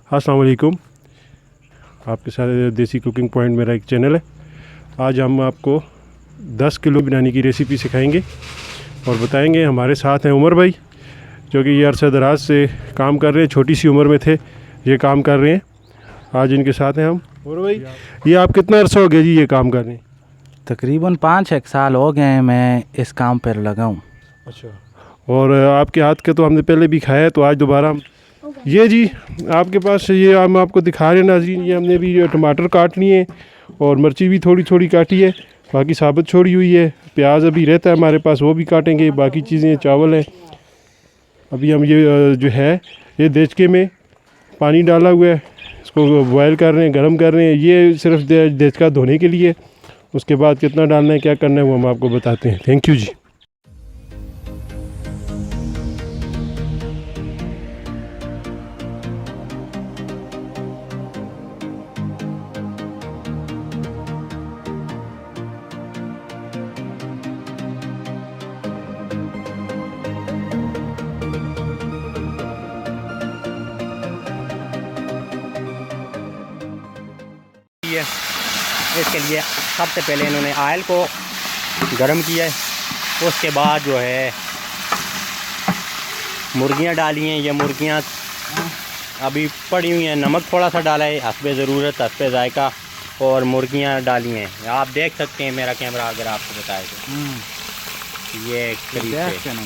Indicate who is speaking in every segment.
Speaker 1: अस्सलाम वालेकुम, आपके साथ देसी कुकिंग पॉइंट मेरा एक चैनल है। आज हम आपको 10 किलो बिरयानी की रेसिपी सिखाएंगे और बताएंगे। हमारे साथ हैं उमर भाई, जो कि ये अरसा दराज से काम कर रहे हैं, छोटी सी उम्र में थे ये काम कर रहे हैं। आज इनके साथ हैं हम। उमर भाई, ये आप कितना अरसा हो गया जी ये काम कर रहे हैं?
Speaker 2: तकरीबन 5-6 साल हो गए हैं मैं इस काम पर लगा हूँ।
Speaker 1: अच्छा, और आपके हाथ के तो हमने पहले भी खाया है, तो आज दोबारा हम ये जी आपके पास ये हम आपको दिखा रहे हैं नाज़रीन। ये हमने भी टमाटर काट लिए हैं और मिर्ची भी थोड़ी थोड़ी काटी है, बाकी साबुत छोड़ी हुई है। प्याज अभी रहता है हमारे पास, वो भी काटेंगे। बाकी चीज़ें चावल है। अभी हम ये जो है ये देचके में पानी डाला हुआ है, इसको बॉयल कर रहे हैं, गर्म कर रहे हैं। ये सिर्फ देचका धोने के लिए। उसके बाद कितना डालना है, क्या करना है, वो हम आपको बताते हैं। थैंक यू जी।
Speaker 3: इसके लिए सबसे पहले इन्होंने ऑयल को गर्म किया है, उसके बाद जो है मुर्गियां डाली हैं। ये मुर्गियां अभी पड़ी हुई हैं, नमक थोड़ा सा डाला है हस्बे ज़रूरत, हस्बे जायका, और मुर्गियां डाली हैं। आप देख सकते हैं मेरा कैमरा अगर आपको बताए तो ये करीब से।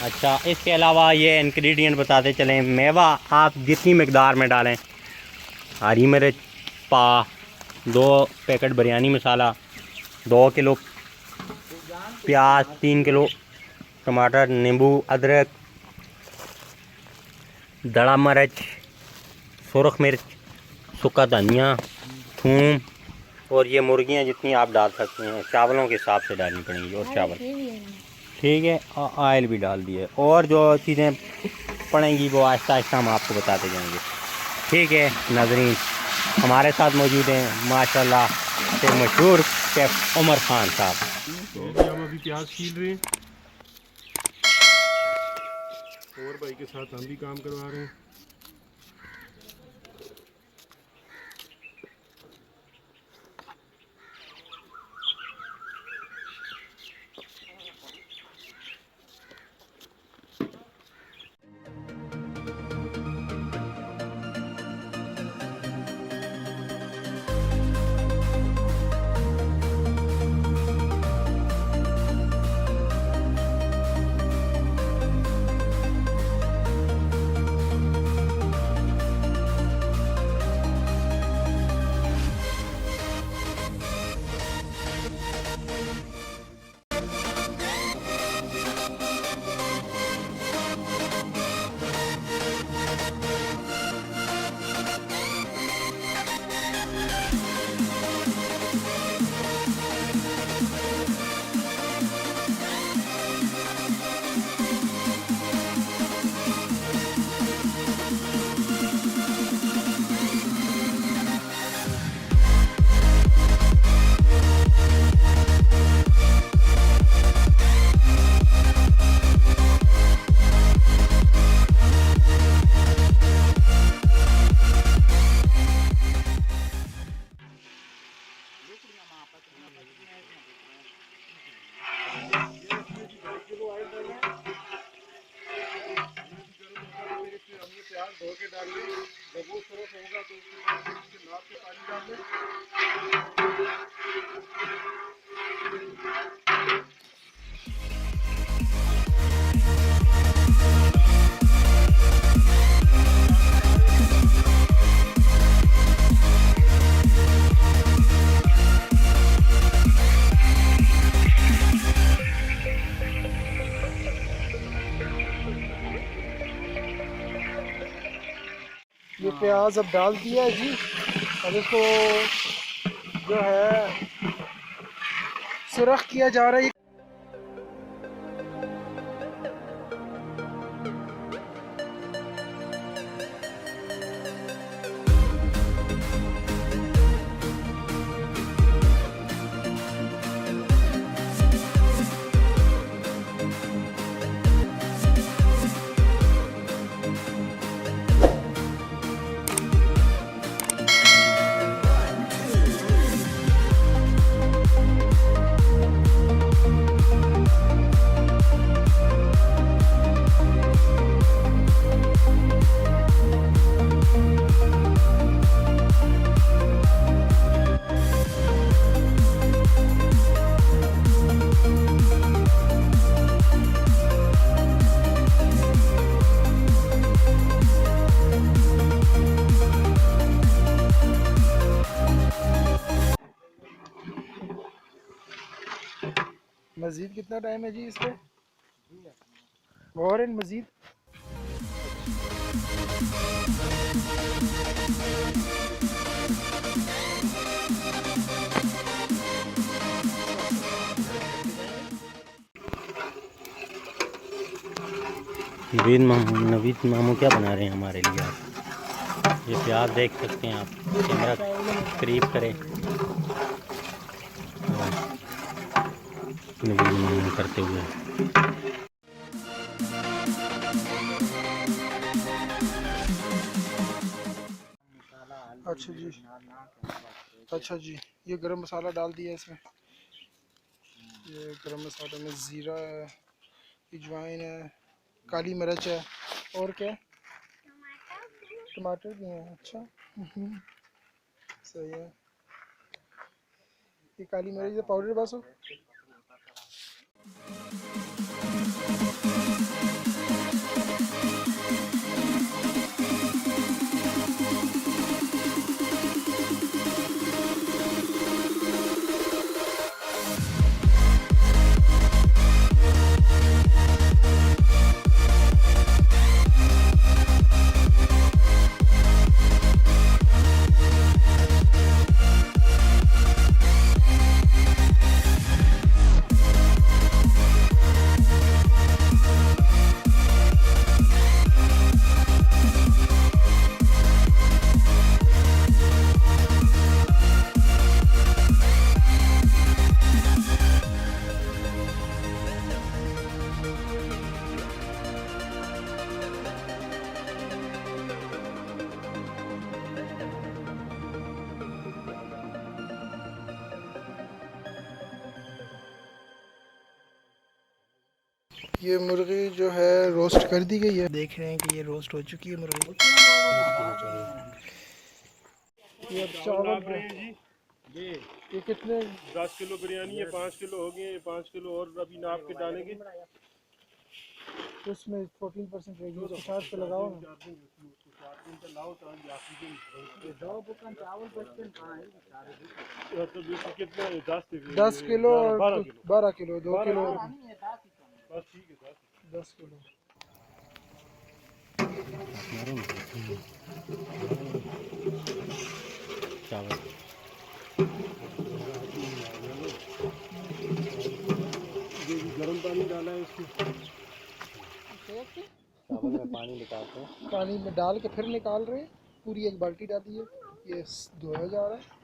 Speaker 3: अच्छा, इसके अलावा ये इंग्रेडिएंट बताते चलें। मेवा आप जितनी मकदार में डालें, हरी मिर्च 2 पैकेट बिरयानी मसाला, 2 किलो प्याज, 3 किलो टमाटर, नींबू, अदरक, दड़ा मिर्च, सुरख मिर्च, सूखा धनिया, थूम, और ये मुर्गियां जितनी आप डाल सकते हैं। चावलों के हिसाब से डालनी पड़ेंगी, और चावल ठीक है। ऑयल भी डाल दिए, और जो चीज़ें पड़ेंगी वो आहिस्ता आहिस्ता हम आपको बताते जाएंगे। ठीक है नाज़रीन, हमारे साथ मौजूद हैं माशाल्लाह से मशहूर शेफ़ उमर खान साहब।
Speaker 1: तो हम अभी प्याज छील रहे हैं और भाई के साथ हम भी काम करवा रहे हैं। धो के डालिए, जब वो सरस होगा तो उसके बाद उसके नाप के पानी डाल दें। ये प्याज अब डाल दिया है जी। अब इसको जो है सुरख किया जा रहा है।
Speaker 4: मज़ीद कितना टाइम है जी इसको? और इन मज़ीद
Speaker 3: नवीद मामू क्या बना रहे हैं हमारे लिए आप? ये प्याज देख सकते हैं आप, कैमरा करीब करें। नवीद मामू करते हुए
Speaker 4: अच्छा जी, अच्छा जी, ये गरम मसाला डाल दिया इसमें। ये गरम मसाले में ज़ीरा है, अजवाइन है, काली मिर्च है, और क्या? टमाटर भी हैं। अच्छा सही है। ये काली मिर्च का पाउडर बस हो। ये मुर्गी जो है रोस्ट कर दी गई है। देख रहे हैं कि ये रोस्ट हो चुकी है मुर्गी। ये अब चावल ये कितने?
Speaker 1: 10 किलो बिरयानी है, 5 किलो हो गए, 5 किलो और अभी नाप के डालेंगे।
Speaker 4: उसमें 14% रहेगी, 50 पे लगाओ ना।
Speaker 1: कितना?
Speaker 4: 10 किलो और 12 किलो, 2 किलो।
Speaker 1: बस ठीक है,
Speaker 4: 10 किलो।
Speaker 3: चावल
Speaker 1: गर्म पानी डाला है इसमें।
Speaker 3: चावल में पानी निकालते हैं।
Speaker 4: पानी में डाल के फिर निकाल रहे हैं। पूरी एक बाल्टी डाली है, ये धोया जा रहा है।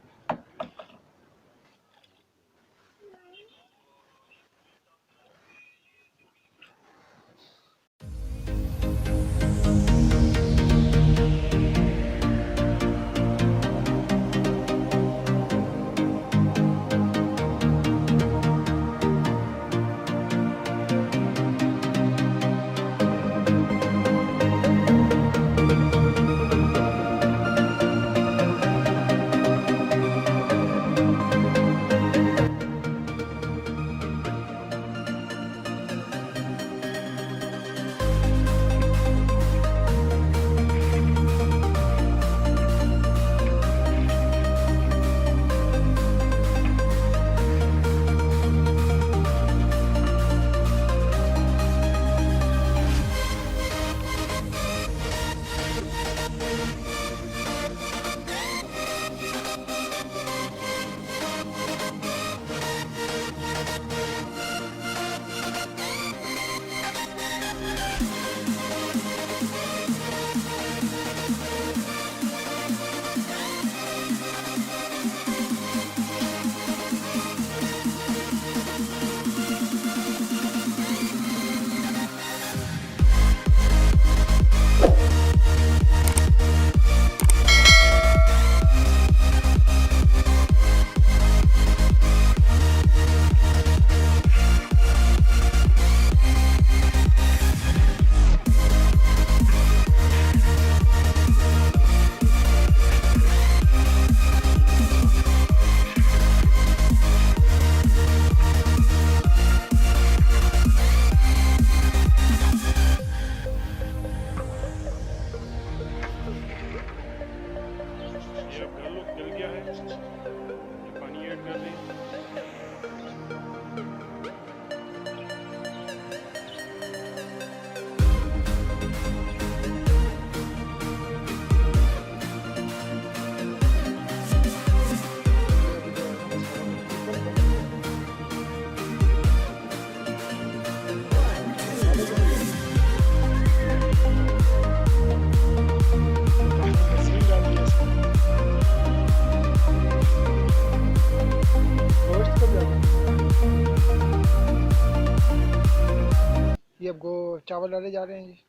Speaker 4: चावल डाले जा रहे हैं जी।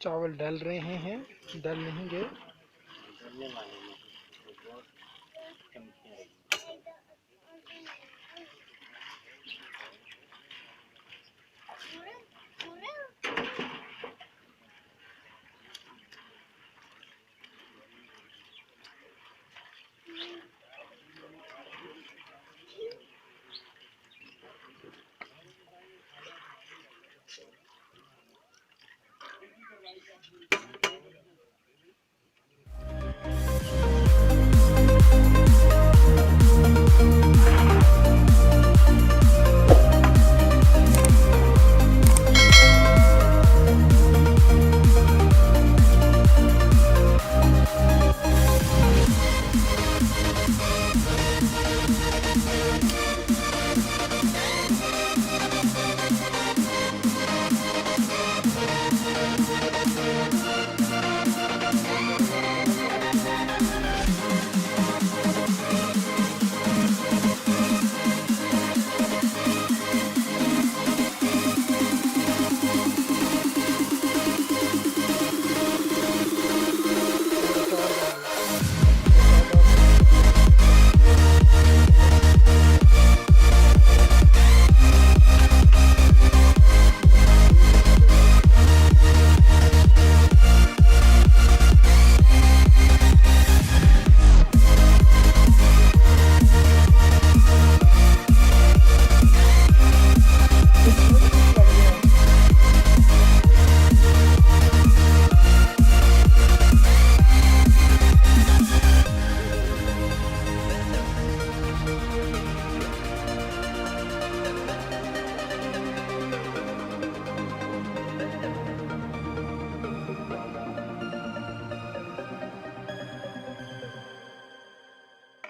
Speaker 4: चावल डल रहे हैं, डल नहीं गए।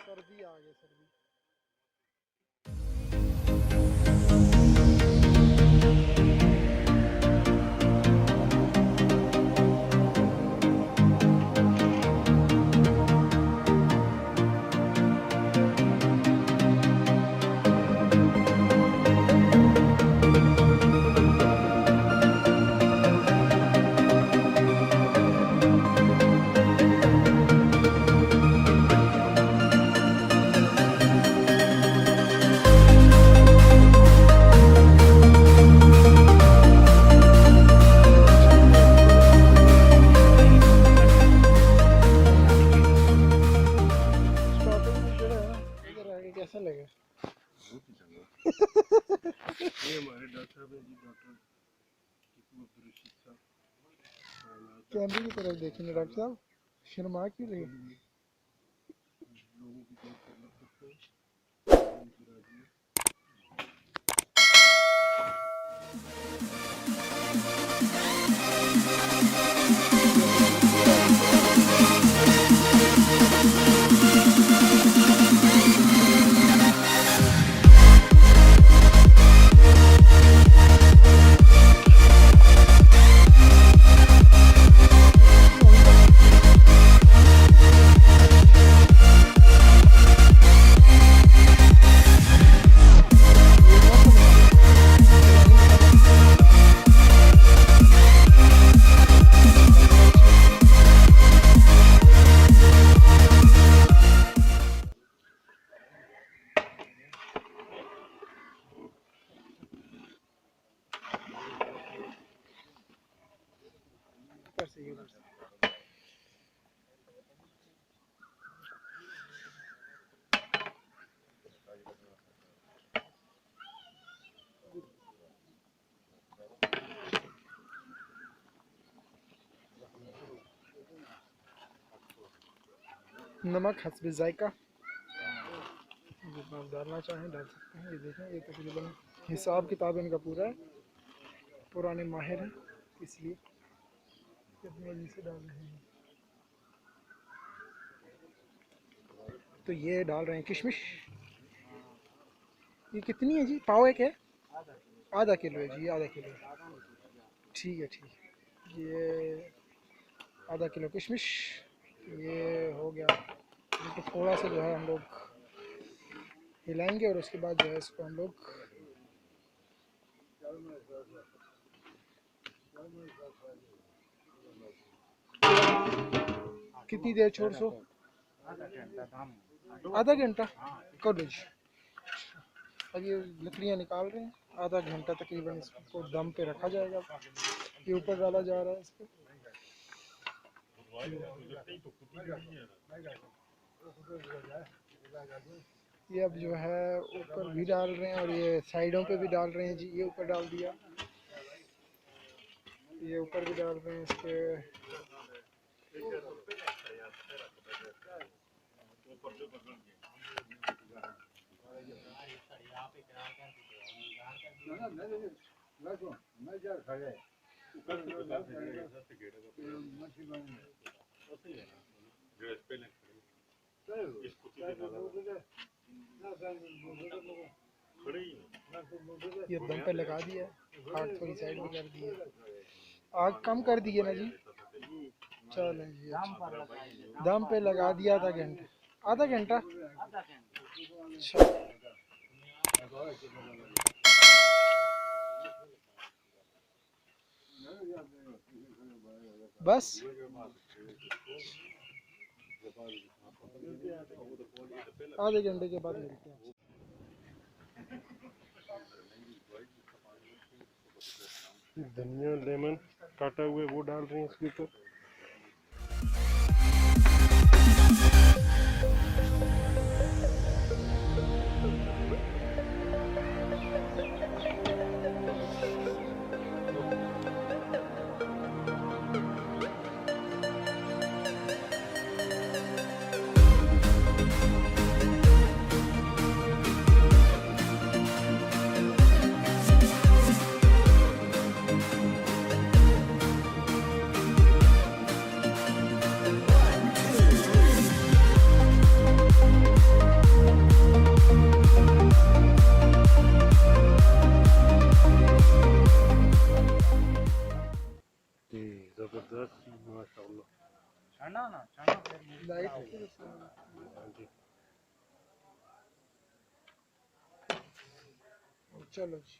Speaker 4: सर्दी आ गई, सर्दी। कैसा लगा?
Speaker 1: ये हमारे डॉक्टर साहब हैं जी, डॉक्टर
Speaker 4: कैमरे की तरफ देखेंगे डॉक्टर साहब, शर्मा क्यों रहे?
Speaker 1: लोगों की देख कर लग सकते हैं।
Speaker 4: नमक हस्बे जायका, जितना आप डालना चाहें डाल सकते हैं। ये देखें, ये तकरीबन हिसाब किताब इनका पूरा है, पुराने माहिर हैं इसलिए कितनी जल्दी से डाल रहे हैं। तो ये डाल रहे हैं किशमिश। ये कितनी है जी? पाव एक है? आधा किलो है जी, आधा किलो। ठीक है, ठीक है। ये आधा किलो किशमिश ये हो गया। इसको थोड़ा सा जो है हम लोग हिलाएंगे और उसके बाद जो है इसको हम लोग कितनी देर छोड़ सो? आधा घंटा कर लो जी। अब ये लकड़ियाँ निकाल रहे हैं, आधा घंटा तकरीबन इसको दम पे रखा जाएगा। ये ऊपर डाला जा रहा है इस पर। ये अब जो है ऊपर भी डाल रहे हैं और ये साइडों पे भी डाल रहे हैं जी। ये ऊपर डाल दिया, ये ऊपर भी डाल रहे हैं इसके। ये दम पे लगा दिया, आग थोड़ी साइड में कर दी है। आग कम कर दी है ना जी? चलें जी, अच्छा। दम पे लगा दिया आधा घंटा। आधा घंटा अच्छा। बस आधे घंटे के बाद मिलते हैं।
Speaker 1: धनिया लेमन काटा हुआ वो डाल रहे हैं इसके ऊपर। जबरदस्त माशाल्लाह।
Speaker 4: चलो जी।